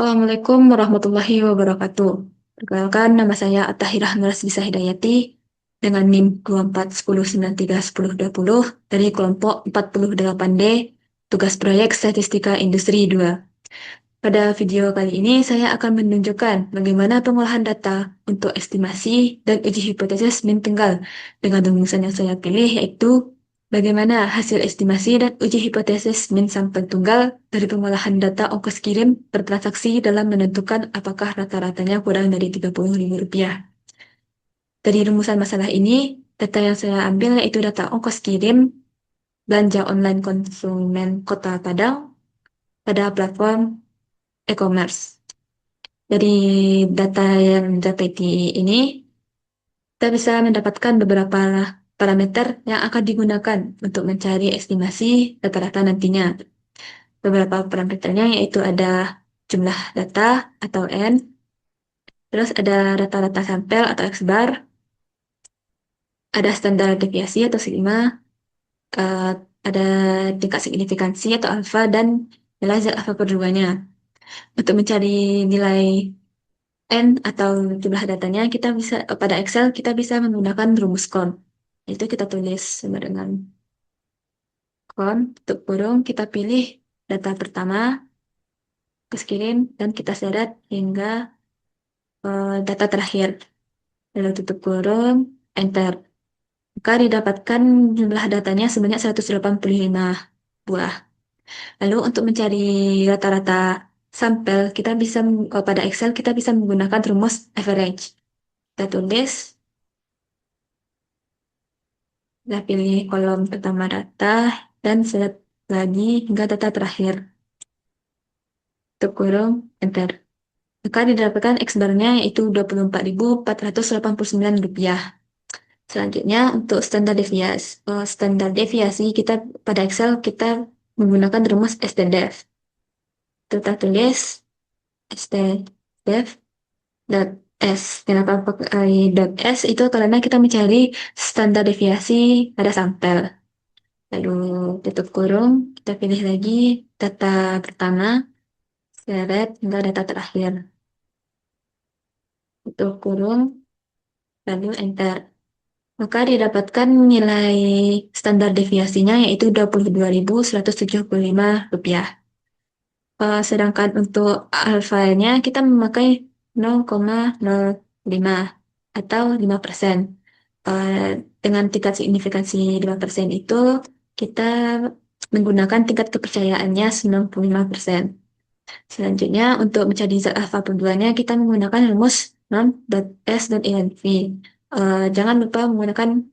Assalamualaikum warahmatullahi wabarakatuh. Perkenalkan, nama saya Attahirah Nurasbisa Hidayati dengan NIM 2410931020 dari kelompok 48D, tugas proyek Statistika Industri 2. Pada video kali ini, saya akan menunjukkan bagaimana pengolahan data untuk estimasi dan uji hipotesis min tunggal dengan rumusan yang saya pilih, yaitu bagaimana hasil estimasi dan uji hipotesis min sampel tunggal dari pengolahan data ongkos kirim per transaksi dalam menentukan apakah rata-ratanya kurang dari Rp30.000. Dari rumusan masalah ini, data yang saya ambil yaitu data ongkos kirim belanja online konsumen Kota Padang pada platform e-commerce. Dari data yang didapati ini, kita bisa mendapatkan beberapa parameter yang akan digunakan untuk mencari estimasi rata-rata nantinya. Beberapa parameternya yaitu ada jumlah data atau N, terus ada rata-rata sampel atau X bar, ada standar deviasi atau sigma, eh, ada tingkat signifikansi atau alfa, dan nilai Z alfa per 2-nya. Untuk mencari nilai N atau jumlah datanya, kita bisa pada Excel kita bisa menggunakan rumus count. Itu kita tulis sama dengan count, untuk kurung kita pilih data pertama, terus kirim, dan kita seret hingga data terakhir. Lalu tutup kurung, enter. Maka didapatkan jumlah datanya sebanyak 185 buah. Lalu untuk mencari rata-rata sampel, kita bisa pada Excel kita bisa menggunakan rumus average. Kita tulis, kita pilih kolom pertama data, dan seret lagi hingga data terakhir. Tutup kurung, enter. Maka didapatkan X-bar-nya yaitu Rp24.489. Selanjutnya untuk standar deviasi kita pada Excel kita menggunakan rumus stdef. Kita tulis stdef dot S. Kenapa pakai dot S? Itu karena kita mencari standar deviasi pada sampel. Lalu tutup kurung, kita pilih lagi data pertama, seret hingga data terakhir. Tutup kurung, lalu enter. Maka didapatkan nilai standar deviasinya yaitu Rp22.175. Sedangkan untuk alfanya kita memakai 0,05 atau 5%. Dengan tingkat signifikansi 5% itu kita menggunakan tingkat kepercayaannya 95%. Selanjutnya untuk mencari zat alfa perduanya kita menggunakan rumus norm.s dan inv. Jangan lupa menggunakan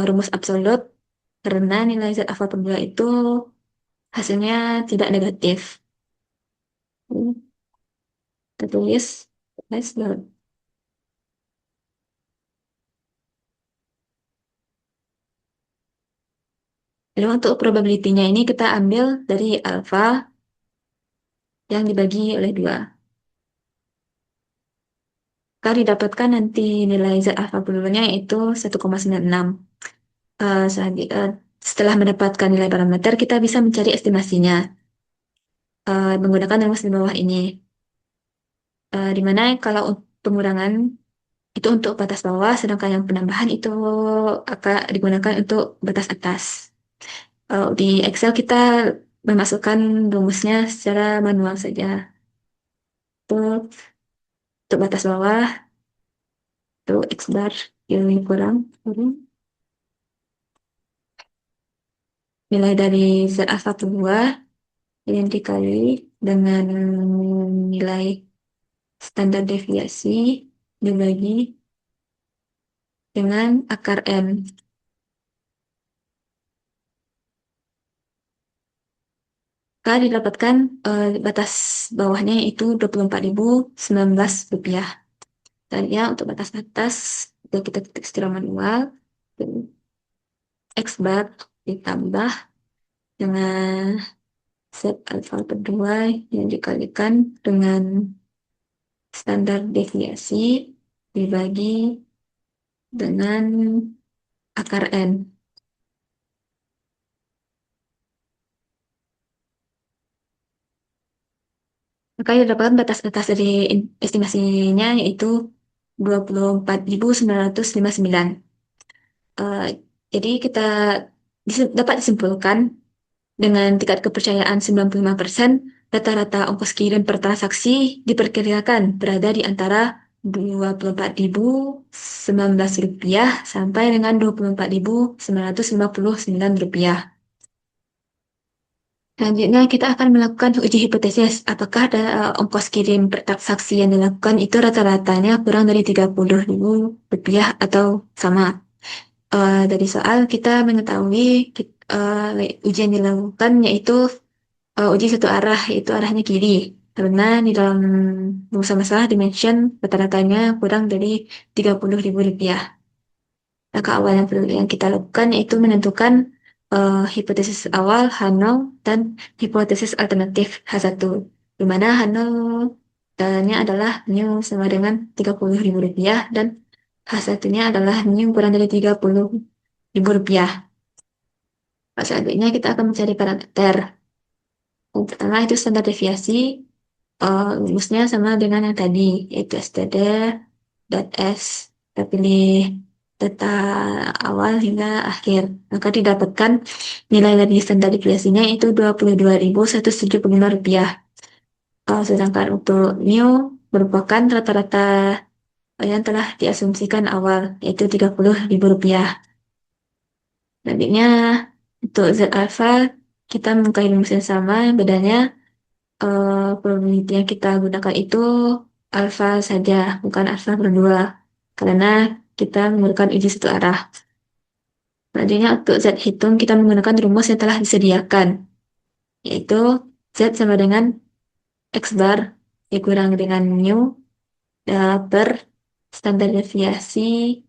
rumus absolut karena nilai Z alfa per 2 itu hasilnya tidak negatif. Kita tulis S dot. Lalu untuk probability-nya ini kita ambil dari alfa yang dibagi oleh 2. Maka didapatkan nanti nilai Z alfa per 2-nya yaitu 1,96. Setelah mendapatkan nilai parameter, kita bisa mencari estimasinya menggunakan rumus di bawah ini. Di mana kalau pengurangan itu untuk batas bawah, sedangkan yang penambahan itu akan digunakan untuk batas atas. Di Excel kita memasukkan rumusnya secara manual saja. Untuk batas bawah, itu X bar yang kurang, nilai dari Z alpha 2 ini dikali dengan nilai standar deviasi dibagi dengan akar M. Maka didapatkan batas bawahnya itu Rp24.019. Dan ya untuk batas atas kita ketik secara manual, X bar ditambah dengan Z alfa per 2 yang dikalikan dengan standar deviasi dibagi dengan akar N. Maka yang didapatkan batas atas dari estimasinya yaitu 24.959. Eh, jadi kita dapat disimpulkan dengan tingkat kepercayaan 95%, rata-rata ongkos kirim per transaksi diperkirakan berada di antara Rp24.019 sampai dengan Rp24.959. Selanjutnya kita akan melakukan uji hipotesis. Apakah ongkos kirim per transaksi yang dilakukan itu rata-ratanya kurang dari Rp30.000 atau sama? Dari soal kita mengetahui uji yang dilakukan yaitu uji satu arah, yaitu arahnya kiri. Karena di dalam rumus masalah dimention rata-ratanya kurang dari Rp30.000. Langkah awal yang perlu yang kita lakukan yaitu menentukan hipotesis awal H0 dan hipotesis alternatif H1. Di mana H0 nya adalah mu sama dengan Rp30.000 dan H1-nya adalah mu kurang dari Rp30.000. Selanjutnya kita akan mencari parameter. Yang pertama itu standar deviasi, rumusnya sama dengan yang tadi, yaitu std dot s. Kita pilih data awal hingga akhir. Maka didapatkan nilai dari standar deviasinya itu Rp22.175. Sedangkan untuk mu merupakan rata-rata yang telah diasumsikan awal, yaitu Rp30.000. Selanjutnya, untuk Z alpha, kita memakai rumus yang sama, bedanya probability yang kita gunakan itu alfa saja, bukan alfa berdua, karena kita menggunakan uji satu arah. Selanjutnya, untuk Z hitung, kita menggunakan rumus yang telah disediakan, yaitu Z sama dengan X bar dikurang dengan mu per standar deviasi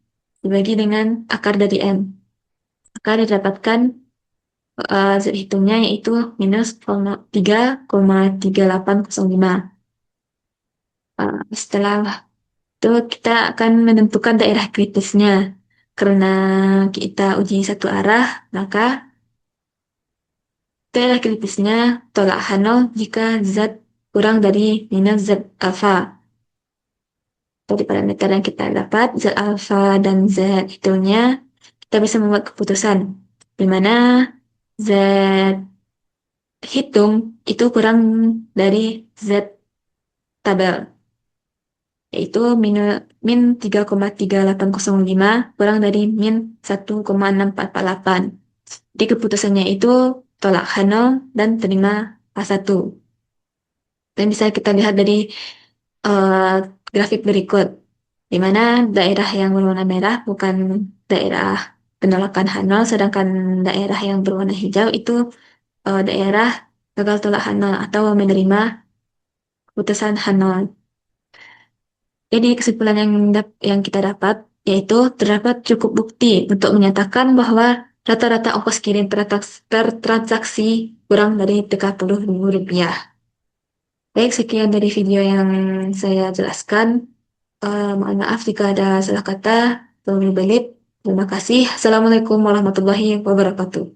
dibagi dengan akar dari M. Maka didapatkan Z hitungnya yaitu minus 3,3805. Setelah itu kita akan menentukan daerah kritisnya. Karena kita uji satu arah, maka daerah kritisnya tolak H0 jika Z kurang dari minus Z alpha. Dari parameter yang kita dapat, Z alpha dan Z hitungnya, kita bisa membuat keputusan. Di mana Z hitung itu kurang dari Z tabel, yaitu min 3,3805 kurang dari min 1,6448. Jadi keputusannya itu tolak H0 dan terima H1. Dan bisa kita lihat dari eh, grafik berikut, di mana daerah yang berwarna merah bukan daerah penolakan H0, sedangkan daerah yang berwarna hijau itu daerah gagal tolak H0 atau menerima keputusan H0. Jadi kesimpulan yang kita dapat yaitu terdapat cukup bukti untuk menyatakan bahwa rata-rata ongkos kirim per transaksi kurang dari Rp30.000. Baik, sekian dari video yang saya jelaskan. Mohon maaf jika ada salah kata atau berbelit. Terima kasih. Assalamualaikum warahmatullahi wabarakatuh.